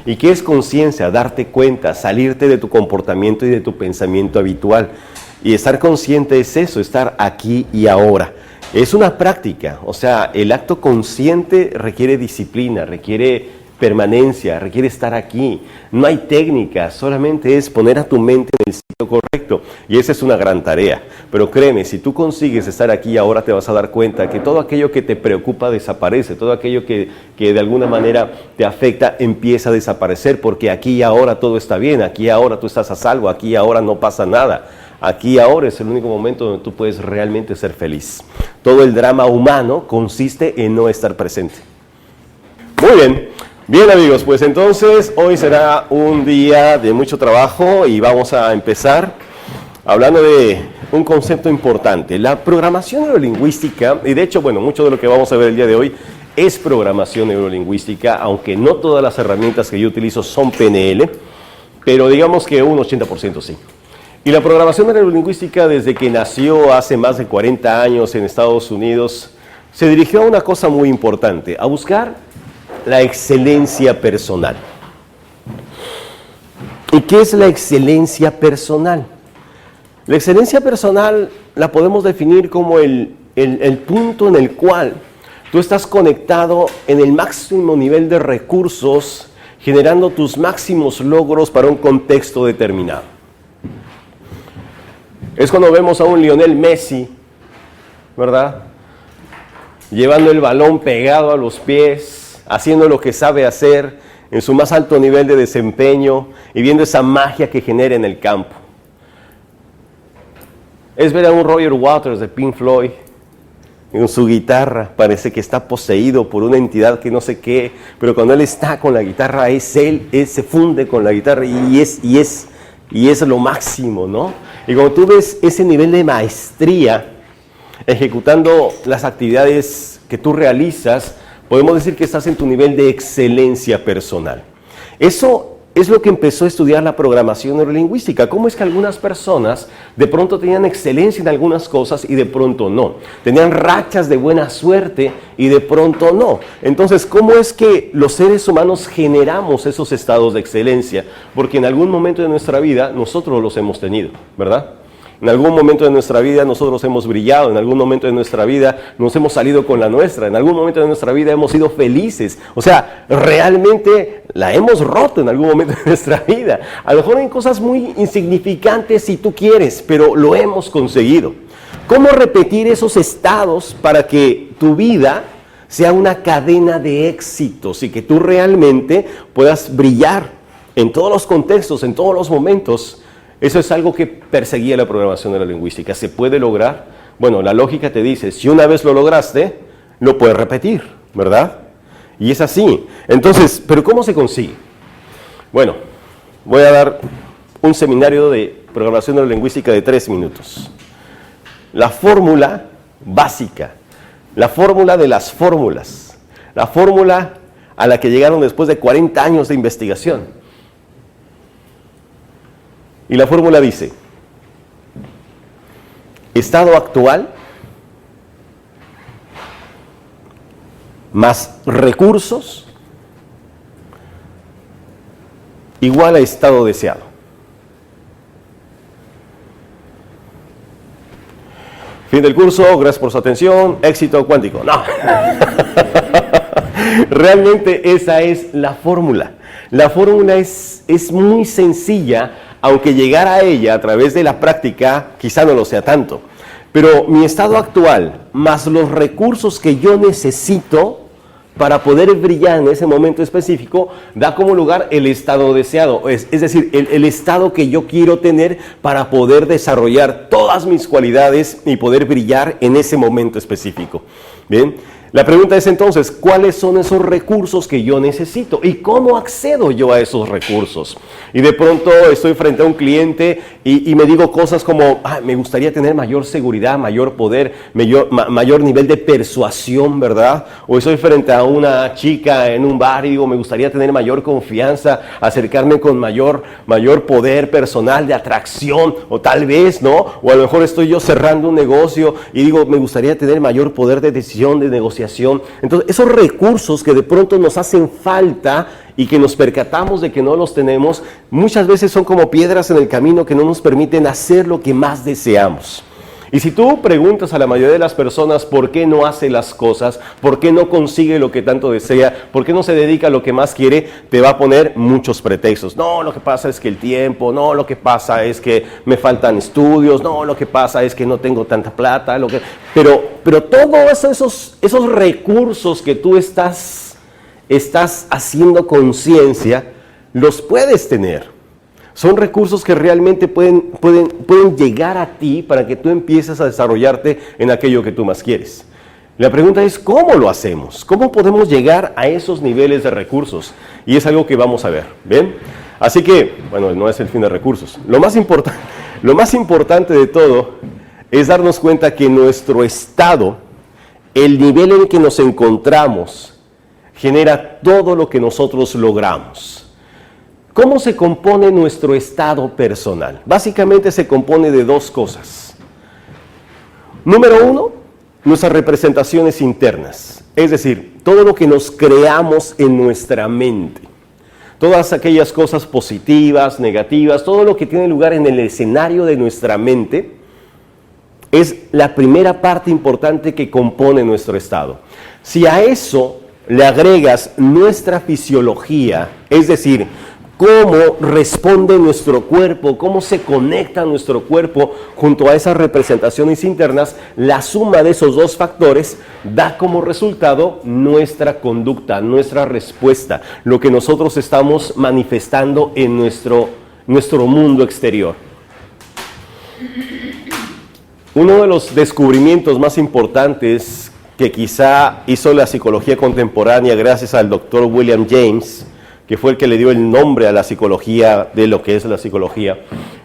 ¿Y qué es conciencia? Darte cuenta, salirte de tu comportamiento y de tu pensamiento habitual. Y estar consciente es eso, estar aquí y ahora. Es una práctica, o sea, el acto consciente requiere disciplina, requiere permanencia, requiere estar aquí. No hay técnica, solamente es poner a tu mente en el sitio correcto. Y esa es una gran tarea. Pero créeme, si tú consigues estar aquí y ahora te vas a dar cuenta que todo aquello que te preocupa desaparece, todo aquello que de alguna manera te afecta empieza a desaparecer, porque aquí y ahora todo está bien, aquí y ahora tú estás a salvo, aquí y ahora no pasa nada. Aquí y ahora es el único momento donde tú puedes realmente ser feliz. Todo el drama humano consiste en no estar presente. Muy bien. Bien amigos, pues entonces hoy será un día de mucho trabajo y vamos a empezar hablando de un concepto importante, la programación neurolingüística. Y de hecho, bueno, mucho de lo que vamos a ver el día de hoy es programación neurolingüística, aunque no todas las herramientas que yo utilizo son PNL, pero digamos que un 80% sí. Y la programación neurolingüística, desde que nació hace más de 40 años en Estados Unidos, se dirigió a una cosa muy importante, a buscar la excelencia personal. ¿Y qué es la excelencia personal? La excelencia personal la podemos definir como el punto en el cual tú estás conectado en el máximo nivel de recursos, generando tus máximos logros para un contexto determinado. Es cuando vemos a un Lionel Messi, ¿verdad? Llevando el balón pegado a los pies, haciendo lo que sabe hacer en su más alto nivel de desempeño y viendo esa magia que genera en el campo. Es ver a un Roger Waters de Pink Floyd con su guitarra, parece que está poseído por una entidad que no sé qué, pero cuando él está con la guitarra es él se funde con la guitarra y es lo máximo, ¿no? Y cuando tú ves ese nivel de maestría ejecutando las actividades que tú realizas, podemos decir que estás en tu nivel de excelencia personal. Eso es lo que empezó a estudiar la programación neurolingüística. ¿Cómo es que algunas personas de pronto tenían excelencia en algunas cosas y de pronto no? Tenían rachas de buena suerte y de pronto no. Entonces, ¿cómo es que los seres humanos generamos esos estados de excelencia? Porque en algún momento de nuestra vida nosotros los hemos tenido, ¿verdad? En algún momento de nuestra vida nosotros hemos brillado, en algún momento de nuestra vida nos hemos salido con la nuestra, en algún momento de nuestra vida hemos sido felices. O sea, realmente la hemos roto en algún momento de nuestra vida. A lo mejor en cosas muy insignificantes si tú quieres, pero lo hemos conseguido. ¿Cómo repetir esos estados para que tu vida sea una cadena de éxitos y que tú realmente puedas brillar en todos los contextos, en todos los momentos? Eso es algo que perseguía la programación neurolingüística. ¿Se puede lograr? Bueno, la lógica te dice, si una vez lo lograste, lo puedes repetir, ¿verdad? Y es así. Entonces, ¿pero cómo se consigue? Bueno, voy a dar un seminario de programación neurolingüística de 3 minutos. La fórmula básica, la fórmula de las fórmulas, la fórmula a la que llegaron después de 40 años de investigación. Y la fórmula dice, estado actual más recursos igual a estado deseado. Fin del curso, gracias por su atención, éxito cuántico. No, realmente esa es la fórmula. La fórmula es muy sencilla, aunque llegar a ella a través de la práctica quizá no lo sea tanto. Pero mi estado actual, más los recursos que yo necesito para poder brillar en ese momento específico, da como lugar el estado deseado. Es decir, el estado que yo quiero tener para poder desarrollar todas mis cualidades y poder brillar en ese momento específico. Bien. La pregunta es entonces, ¿cuáles son esos recursos que yo necesito? ¿Y cómo accedo yo a esos recursos? Y de pronto estoy frente a un cliente y me digo cosas como, me gustaría tener mayor seguridad, mayor poder, mayor nivel de persuasión, ¿verdad? O estoy frente a una chica en un bar y digo, me gustaría tener mayor confianza, acercarme con mayor poder personal de atracción, o tal vez, ¿no? O a lo mejor estoy yo cerrando un negocio y digo, me gustaría tener mayor poder de decisión, de negociación, negociación. Entonces, esos recursos que de pronto nos hacen falta y que nos percatamos de que no los tenemos, muchas veces son como piedras en el camino que no nos permiten hacer lo que más deseamos. Y si tú preguntas a la mayoría de las personas por qué no hace las cosas, por qué no consigue lo que tanto desea, por qué no se dedica a lo que más quiere, te va a poner muchos pretextos. No, lo que pasa es que el tiempo, no, lo que pasa es que me faltan estudios, no, lo que pasa es que no tengo tanta plata, pero todos esos recursos que tú estás haciendo conciencia, los puedes tener. Son recursos que realmente pueden llegar a ti para que tú empieces a desarrollarte en aquello que tú más quieres. La pregunta es, ¿cómo lo hacemos? ¿Cómo podemos llegar a esos niveles de recursos? Y es algo que vamos a ver, ¿bien? Así que, bueno, no es el fin de recursos. Lo más importante de todo es darnos cuenta que nuestro estado, el nivel en que nos encontramos, genera todo lo que nosotros logramos. ¿Cómo se compone nuestro estado personal? Básicamente se compone de dos cosas. Número uno, nuestras representaciones internas. Es decir, todo lo que nos creamos en nuestra mente. Todas aquellas cosas positivas, negativas, todo lo que tiene lugar en el escenario de nuestra mente es la primera parte importante que compone nuestro estado. Si a eso le agregas nuestra fisiología, es decir, cómo responde nuestro cuerpo, cómo se conecta nuestro cuerpo junto a esas representaciones internas, la suma de esos dos factores da como resultado nuestra conducta, nuestra respuesta, lo que nosotros estamos manifestando en nuestro mundo exterior. Uno de los descubrimientos más importantes que quizá hizo la psicología contemporánea gracias al doctor William James, que fue el que le dio el nombre a la psicología, de lo que es la psicología.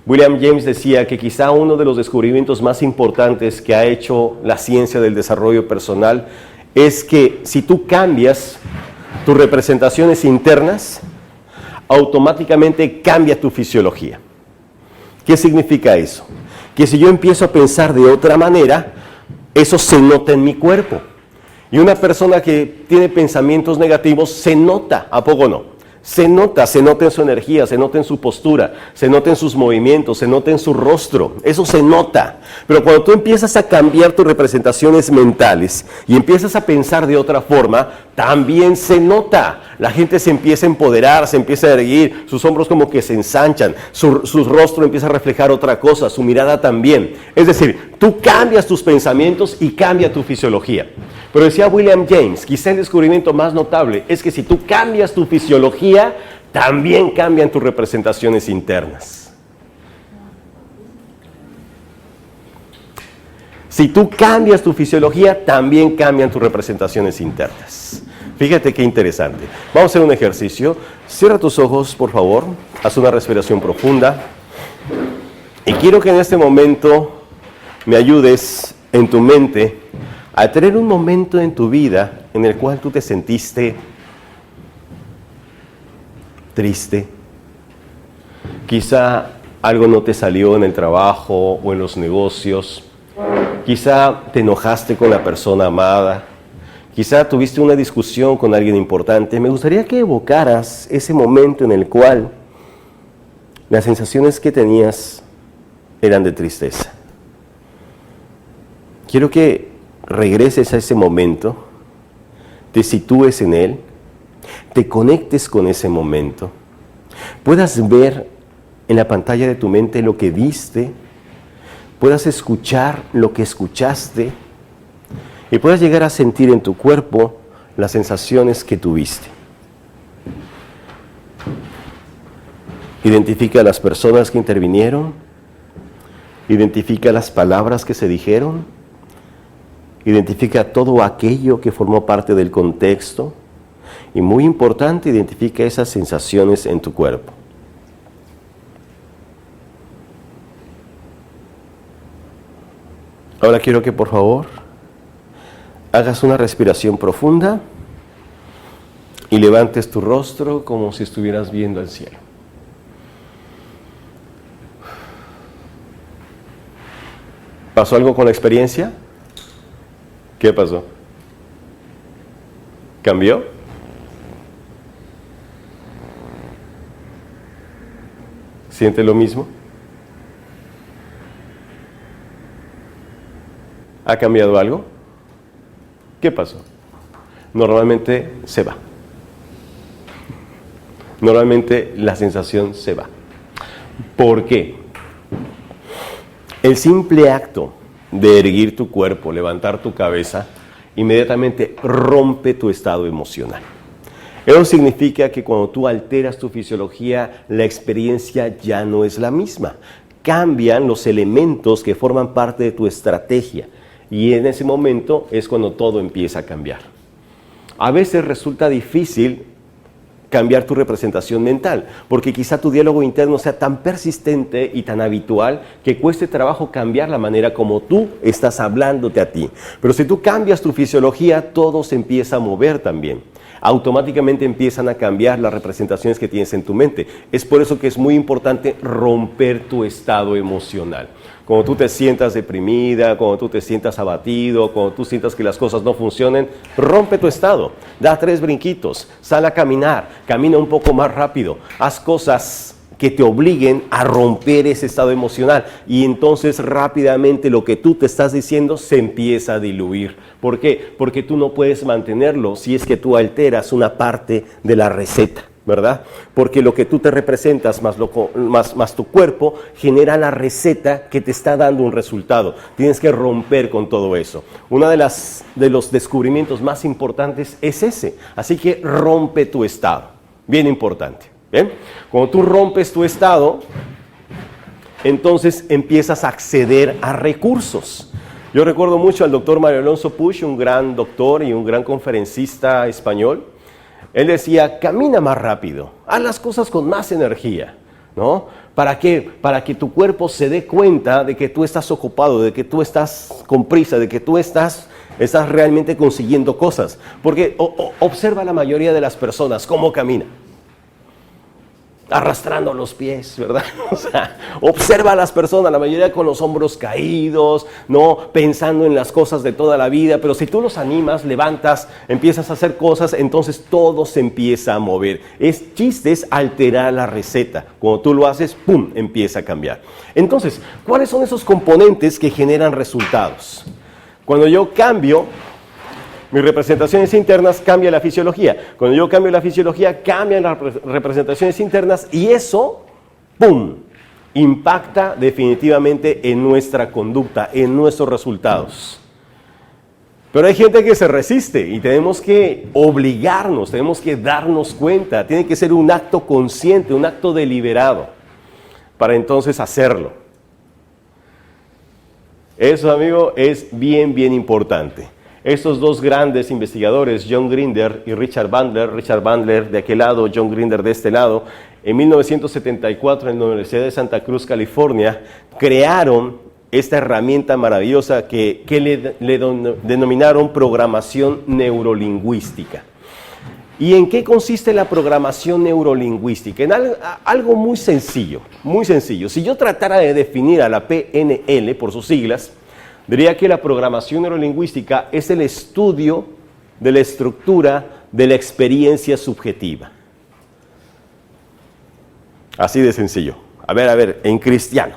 William James decía que quizá uno de los descubrimientos más importantes que ha hecho la ciencia del desarrollo personal es que si tú cambias tus representaciones internas, automáticamente cambia tu fisiología. ¿Qué significa eso? Que si yo empiezo a pensar de otra manera, eso se nota en mi cuerpo. Y una persona que tiene pensamientos negativos se nota, ¿a poco no? Se nota en su energía, se nota en su postura, se nota en sus movimientos, se nota en su rostro, eso se nota. Pero cuando tú empiezas a cambiar tus representaciones mentales y empiezas a pensar de otra forma, también se nota. La gente se empieza a empoderar, se empieza a erguir, sus hombros como que se ensanchan, su rostro empieza a reflejar otra cosa, su mirada también. Es decir, tú cambias tus pensamientos y cambia tu fisiología. Pero decía William James, quizá el descubrimiento más notable es que si tú cambias tu fisiología, también cambian tus representaciones internas. Si tú cambias tu fisiología, también cambian tus representaciones internas. Fíjate qué interesante. Vamos a hacer un ejercicio. Cierra tus ojos, por favor. Haz una respiración profunda. Y quiero que en este momento me ayudes en tu mente a tener un momento en tu vida en el cual tú te sentiste triste. Quizá algo no te salió en el trabajo o en los negocios. Quizá te enojaste con la persona amada. Quizá tuviste una discusión con alguien importante. Me gustaría que evocaras ese momento en el cual las sensaciones que tenías eran de tristeza. Quiero que regreses a ese momento, te sitúes en él, te conectes con ese momento, puedas ver en la pantalla de tu mente lo que viste, puedas escuchar lo que escuchaste y puedas llegar a sentir en tu cuerpo las sensaciones que tuviste. Identifica a las personas que intervinieron, identifica las palabras que se dijeron, identifica todo aquello que formó parte del contexto y, muy importante, identifica esas sensaciones en tu cuerpo. Ahora quiero que por favor hagas una respiración profunda y levantes tu rostro como si estuvieras viendo el cielo. ¿Pasó algo con la experiencia? ¿Qué pasó? ¿Cambió? ¿Siente lo mismo? ¿Ha cambiado algo? ¿Qué pasó? Normalmente se va. Normalmente la sensación se va. ¿Por qué? El simple acto de erguir tu cuerpo, levantar tu cabeza, inmediatamente rompe tu estado emocional. Eso significa que cuando tú alteras tu fisiología, la experiencia ya no es la misma. Cambian los elementos que forman parte de tu estrategia. Y en ese momento es cuando todo empieza a cambiar. A veces resulta difícil cambiar tu representación mental, porque quizá tu diálogo interno sea tan persistente y tan habitual que cueste trabajo cambiar la manera como tú estás hablándote a ti. Pero si tú cambias tu fisiología, todo se empieza a mover también. Automáticamente empiezan a cambiar las representaciones que tienes en tu mente. Es por eso que es muy importante romper tu estado emocional. Cuando tú te sientas deprimida, cuando tú te sientas abatido, cuando tú sientas que las cosas no funcionen, rompe tu estado. Da 3 brinquitos, sal a caminar, camina un poco más rápido, haz cosas que te obliguen a romper ese estado emocional y entonces rápidamente lo que tú te estás diciendo se empieza a diluir. ¿Por qué? Porque tú no puedes mantenerlo si es que tú alteras una parte de la receta, ¿verdad? Porque lo que tú te representas más tu cuerpo genera la receta que te está dando un resultado. Tienes que romper con todo eso. Uno de los descubrimientos más importantes es ese. Así que rompe tu estado. Bien importante. ¿Bien? Cuando tú rompes tu estado, entonces empiezas a acceder a recursos. Yo recuerdo mucho al doctor Mario Alonso Puig, un gran doctor y un gran conferencista español. Él decía, camina más rápido, haz las cosas con más energía, ¿no? ¿Para qué? Para que tu cuerpo se dé cuenta de que tú estás ocupado, de que tú estás con prisa, de que tú estás realmente consiguiendo cosas. Porque observa a la mayoría de las personas cómo caminan. Arrastrando los pies, ¿verdad? O sea, observa a las personas, la mayoría con los hombros caídos, ¿no? Pensando en las cosas de toda la vida, pero si tú los animas, levantas, empiezas a hacer cosas, entonces todo se empieza a mover. Chiste es alterar la receta. Cuando tú lo haces, ¡pum!, empieza a cambiar. Entonces, ¿cuáles son esos componentes que generan resultados? Cuando yo cambio mis representaciones internas, cambia la fisiología. Cuando yo cambio la fisiología, cambian las representaciones internas y eso, ¡pum!, impacta definitivamente en nuestra conducta, en nuestros resultados. Pero hay gente que se resiste y tenemos que obligarnos, tenemos que darnos cuenta. Tiene que ser un acto consciente, un acto deliberado para entonces hacerlo. Eso, amigo, es bien, bien importante. Estos dos grandes investigadores, John Grinder y Richard Bandler de aquel lado, John Grinder de este lado, en 1974 en la Universidad de Santa Cruz, California, crearon esta herramienta maravillosa que le denominaron programación neurolingüística. ¿Y en qué consiste la programación neurolingüística? En algo muy sencillo, muy sencillo. Si yo tratara de definir a la PNL por sus siglas, diría que la programación neurolingüística es el estudio de la estructura de la experiencia subjetiva. Así de sencillo. A ver, en cristiano.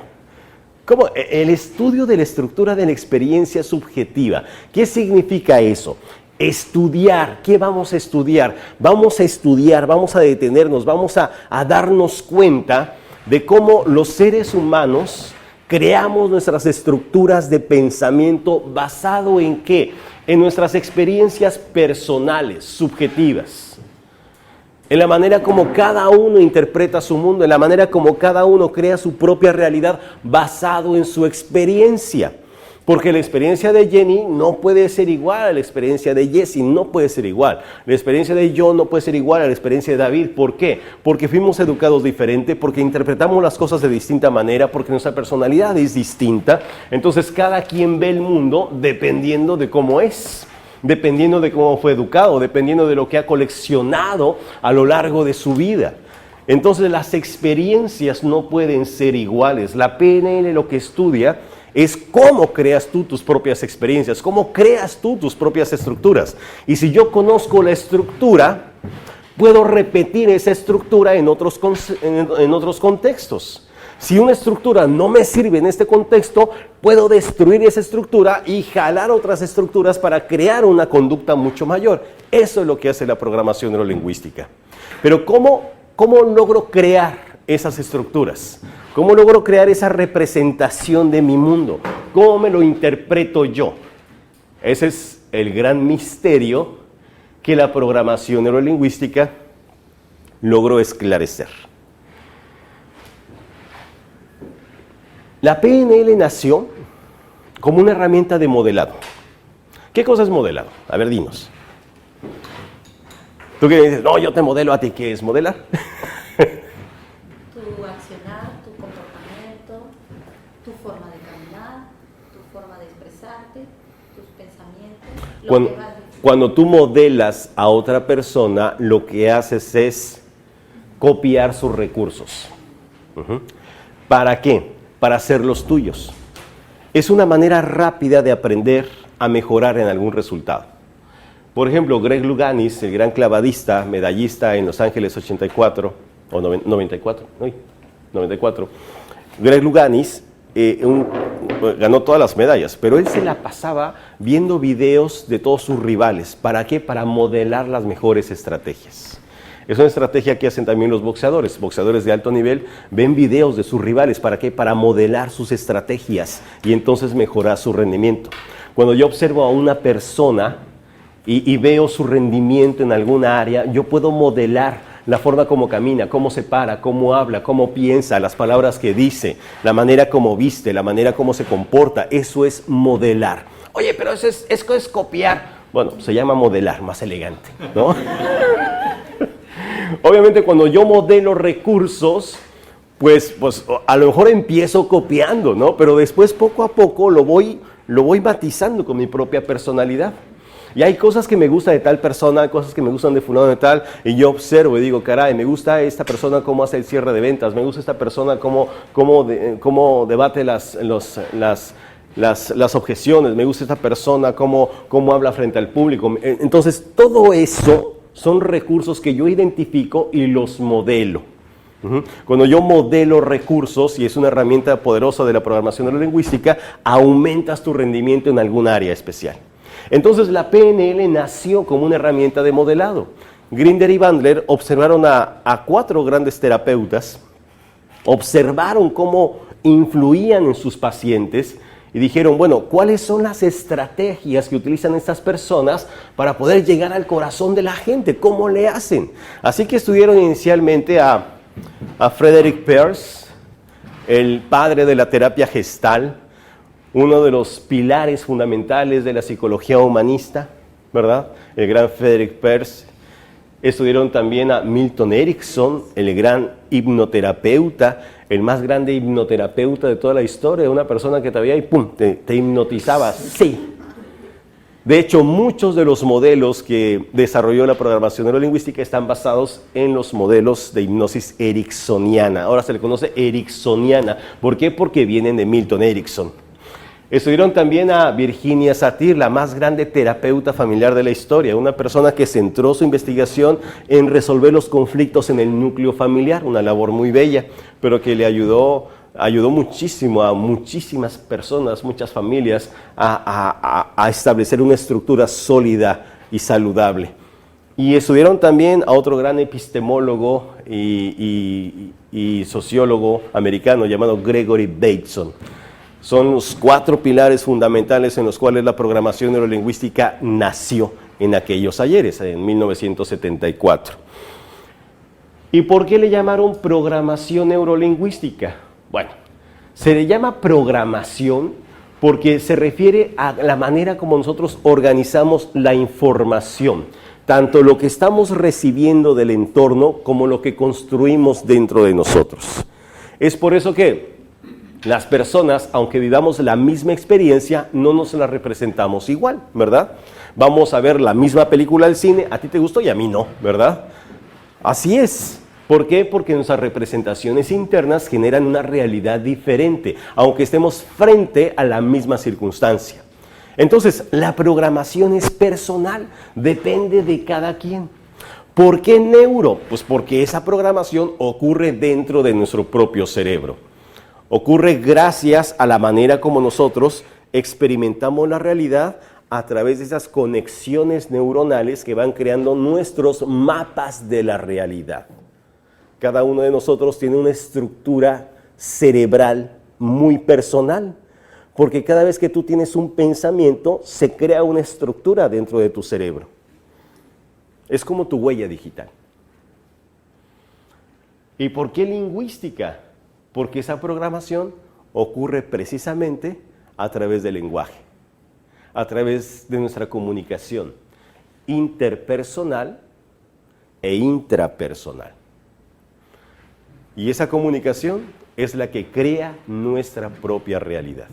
¿Cómo? El estudio de la estructura de la experiencia subjetiva. ¿Qué significa eso? Estudiar. ¿Qué vamos a estudiar? Vamos a estudiar, vamos a detenernos, vamos a darnos cuenta de cómo los seres humanos creamos nuestras estructuras de pensamiento basado en ¿qué? En nuestras experiencias personales, subjetivas. En la manera como cada uno interpreta su mundo, en la manera como cada uno crea su propia realidad basado en su experiencia. Porque la experiencia de Jenny no puede ser igual a la experiencia de Jesse, no puede ser igual. La experiencia de John no puede ser igual a la experiencia de David. ¿Por qué? Porque fuimos educados diferente, porque interpretamos las cosas de distinta manera, porque nuestra personalidad es distinta. Entonces cada quien ve el mundo dependiendo de cómo es, dependiendo de cómo fue educado, dependiendo de lo que ha coleccionado a lo largo de su vida. Entonces las experiencias no pueden ser iguales. La PNL lo que estudia es cómo creas tú tus propias experiencias, cómo creas tú tus propias estructuras. Y si yo conozco la estructura, puedo repetir esa estructura en otros contextos. Si una estructura no me sirve en este contexto, puedo destruir esa estructura y jalar otras estructuras para crear una conducta mucho mayor. Eso es lo que hace la programación neurolingüística. Pero ¿cómo logro crear esas estructuras? ¿Cómo logro crear esa representación de mi mundo? ¿Cómo me lo interpreto yo? Ese es el gran misterio que la programación neurolingüística logró esclarecer. La PNL nació como una herramienta de modelado. ¿Qué cosa es modelado? A ver, dinos. Tú que dices, no, yo te modelo a ti, ¿qué es modelar? Tu accionar, tu comportamiento, tu forma de caminar, tu forma de expresarte, tus pensamientos. Cuando tú modelas a otra persona, lo que haces es copiar sus recursos. ¿Para qué? Para hacerlos tuyos. Es una manera rápida de aprender a mejorar en algún resultado. Por ejemplo, Greg Louganis, el gran clavadista, medallista en Los Ángeles 84, o 94, Greg Louganis ganó todas las medallas, pero él se la pasaba viendo videos de todos sus rivales. ¿Para qué? Para modelar las mejores estrategias. Es una estrategia que hacen también los boxeadores. Boxeadores de alto nivel ven videos de sus rivales. ¿Para qué? Para modelar sus estrategias y entonces mejorar su rendimiento. Cuando yo observo a una persona y veo su rendimiento en alguna área, yo puedo modelar la forma como camina, cómo se para, cómo habla, cómo piensa, las palabras que dice, la manera como viste, la manera como se comporta. Eso es modelar. Oye, pero eso es copiar. Bueno, se llama modelar, más elegante, ¿no? Obviamente cuando yo modelo recursos, pues a lo mejor empiezo copiando, ¿no? Pero después poco a poco lo voy matizando con mi propia personalidad. Y hay cosas que me gustan de tal persona, hay cosas que me gustan de fulano de tal, y yo observo y digo, caray, me gusta esta persona cómo hace el cierre de ventas, me gusta esta persona cómo debate las objeciones, me gusta esta persona cómo habla frente al público. Entonces todo eso son recursos que yo identifico y los modelo. Cuando yo modelo recursos, y es una herramienta poderosa de la programación neurolingüística, aumentas tu rendimiento en algún área especial. Entonces la PNL nació como una herramienta de modelado. Grinder y Bandler observaron a 4 grandes terapeutas, observaron cómo influían en sus pacientes y dijeron, bueno, ¿cuáles son las estrategias que utilizan estas personas para poder llegar al corazón de la gente? ¿Cómo le hacen? Así que estudiaron inicialmente a Frederick Peirce, el padre de la terapia gestal, uno de los pilares fundamentales de la psicología humanista, ¿verdad? El gran Frederick Peirce. Estudiaron también a Milton Erickson, el gran hipnoterapeuta, el más grande hipnoterapeuta de toda la historia, una persona que te veía y ¡pum!, te hipnotizaba. Sí. De hecho, muchos de los modelos que desarrolló la programación neurolingüística están basados en los modelos de hipnosis ericksoniana. Ahora se le conoce ericksoniana. ¿Por qué? Porque vienen de Milton Erickson. Estudiaron también a Virginia Satir, la más grande terapeuta familiar de la historia, una persona que centró su investigación en resolver los conflictos en el núcleo familiar, una labor muy bella, pero que le ayudó muchísimo a muchísimas personas, muchas familias, a establecer una estructura sólida y saludable. Y estudiaron también a otro gran epistemólogo y sociólogo americano llamado Gregory Bateson. Son los 4 pilares fundamentales en los cuales la programación neurolingüística nació en aquellos ayeres, en 1974. ¿Y por qué le llamaron programación neurolingüística? Bueno, se le llama programación porque se refiere a la manera como nosotros organizamos la información, tanto lo que estamos recibiendo del entorno como lo que construimos dentro de nosotros. Es por eso que las personas, aunque vivamos la misma experiencia, no nos la representamos igual, ¿verdad? Vamos a ver la misma película al cine, a ti te gustó y a mí no, ¿verdad? Así es. ¿Por qué? Porque nuestras representaciones internas generan una realidad diferente, aunque estemos frente a la misma circunstancia. Entonces, la programación es personal, depende de cada quien. ¿Por qué neuro? Pues porque esa programación ocurre dentro de nuestro propio cerebro. Ocurre gracias a la manera como nosotros experimentamos la realidad a través de esas conexiones neuronales que van creando nuestros mapas de la realidad. Cada uno de nosotros tiene una estructura cerebral muy personal, porque cada vez que tú tienes un pensamiento, se crea una estructura dentro de tu cerebro. Es como tu huella digital. ¿Y por qué lingüística? Porque esa programación ocurre precisamente a través del lenguaje, a través de nuestra comunicación interpersonal e intrapersonal. Y esa comunicación es la que crea nuestra propia realidad.